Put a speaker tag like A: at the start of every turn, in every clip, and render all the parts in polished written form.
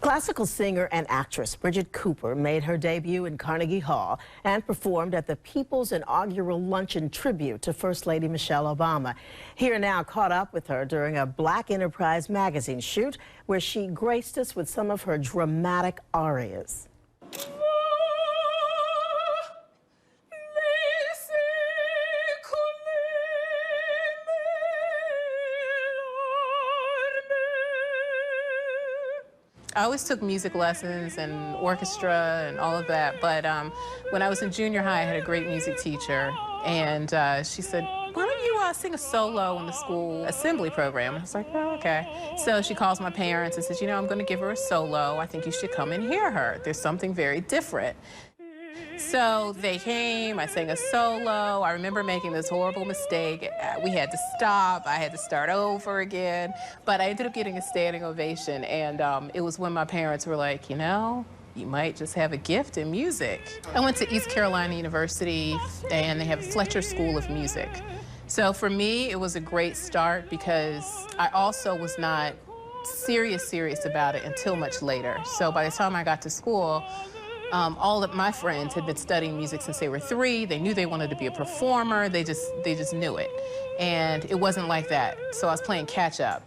A: Classical singer and actress Bri Cooper made her debut in Carnegie Hall and performed at the People's inaugural luncheon tribute to First Lady Michelle Obama. Here now caught up with her during a Black Enterprise magazine shoot where she graced us with some of her dramatic arias.
B: I always took music lessons and orchestra and all of that, but when I was in junior high, I had a great music teacher, and she said, why don't you sing a solo in the school assembly program? I was like, oh, okay. So she calls my parents and says, you know, I'm going to give her a solo. I think you should come and hear her. There's something very different. So they came, I sang a solo. I remember making this horrible mistake. We had to stop, I had to start over again, but I ended up getting a standing ovation, and it was when my parents were like, you know, you might just have a gift in music. I went to East Carolina University, and they have Fletcher School of Music. So for me, it was a great start because I also was not serious about it until much later. So by the time I got to school, all of my friends had been studying music since they were 3. They knew they wanted to be a performer. They just knew it. And it wasn't like that. So I was playing catch up.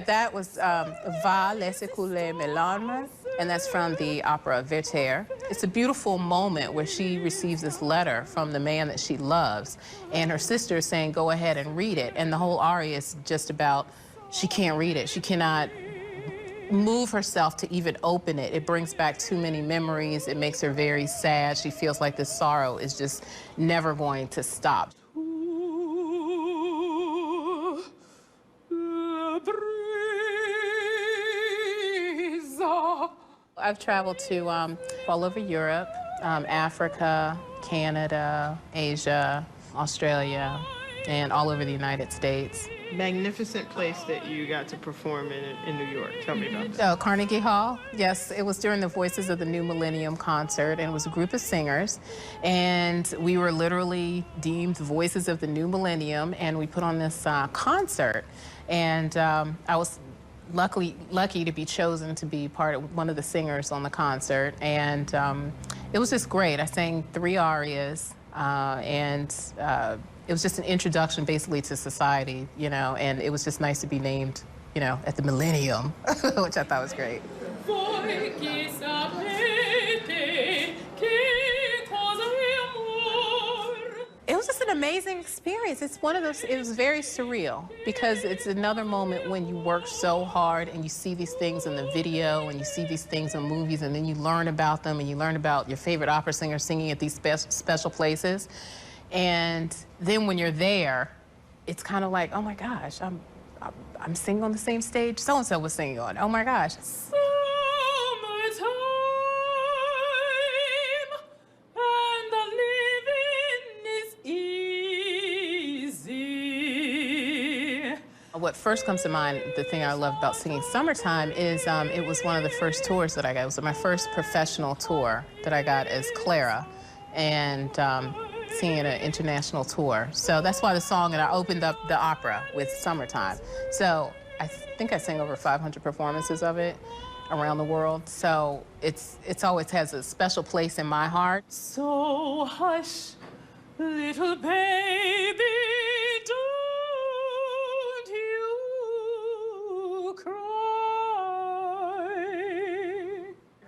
B: That was Va laisser couler mes larmes, and that's from the opera Werther. It's a beautiful moment where she receives this letter from the man that she loves, and her sister is saying, go ahead and read it. And the whole aria is just about she can't read it. She cannot move herself to even open it. It brings back too many memories. It makes her very sad. She feels like this sorrow is just never going to stop. I've traveled to all over Europe, Africa, Canada, Asia, Australia, and all over the United States.
C: Magnificent place that you got to perform in New York. Tell me about that.
B: So, Carnegie Hall, yes, it was during the Voices of the New Millennium concert, and it was a group of singers, and we were literally deemed Voices of the New Millennium, and we put on this concert, and I was lucky to be chosen to be one of the singers on the concert, and it was just great. I sang 3 arias, and it was just an introduction basically to society, you know, and it was just nice to be named, you know, at the Millennium, which I thought was great. It was just an amazing experience. It's one of those, it was very surreal because it's another moment when you work so hard and you see these things in the video and you see these things in movies, and then you learn about them and you learn about your favorite opera singer singing at these special places. And then when you're there, it's kind of like, oh my gosh, I'm singing on the same stage so-and-so was singing on. Oh my gosh. What first comes to mind, the thing I love about singing Summertime, is it was one of the first tours that I got. It was my first professional tour that I got as Clara, and singing an international tour. So that's why the song, and I opened up the opera with Summertime. So I think I sang over 500 performances of it around the world. So it's always has a special place in my heart.
D: So hush, little baby,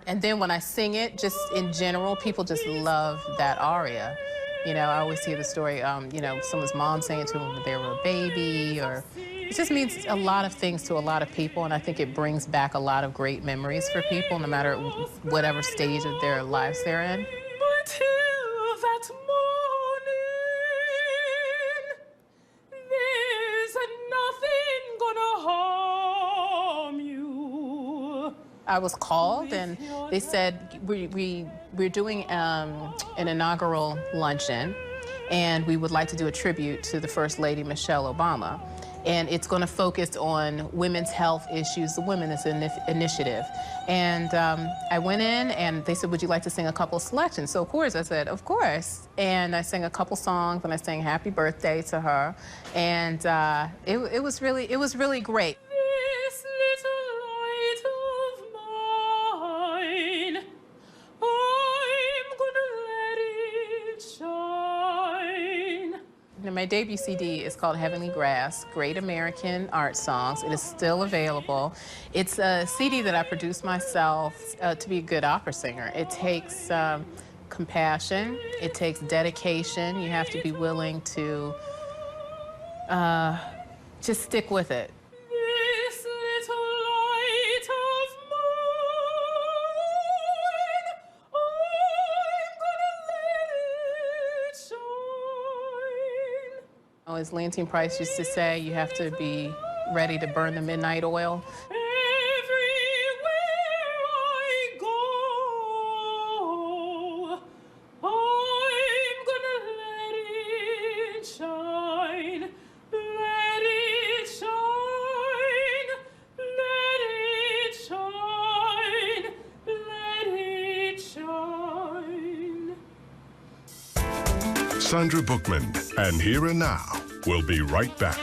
B: and then when I sing it, just in general, people just love that aria. You know, I always hear the story, you know, someone's mom saying to them that they were a baby, or it just means a lot of things to a lot of people, and I think it brings back a lot of great memories for people, no matter whatever stage of their lives they're in.
D: Until that morning, there's nothing gonna harm you.
B: I was called and they said, we're doing an inaugural luncheon, and we would like to do a tribute to the First Lady Michelle Obama. and it's going to focus on women's health issues, the Women's Initiative. And I went in, and they said, would you like to sing a couple selections? So of course I said, of course. And I sang a couple songs, and I sang Happy Birthday to her, and it was really great.
D: This little light of mine, I'm gonna let it shine.
B: My debut CD is called Heavenly Grass, Great American Art Songs. It is still available. It's a CD that I produced myself to be a good opera singer. It takes compassion, it takes dedication. You have to be willing to just stick with it.
D: This little light of mine, I'm gonna let it shine.
B: Oh, as Leontine Price used to say, you have to be ready to burn the midnight oil.
D: Everywhere I go, I'm gonna let it shine. Let it shine. Let it shine. Let it shine.
E: Sandra Bookman and Here and Now will be right back.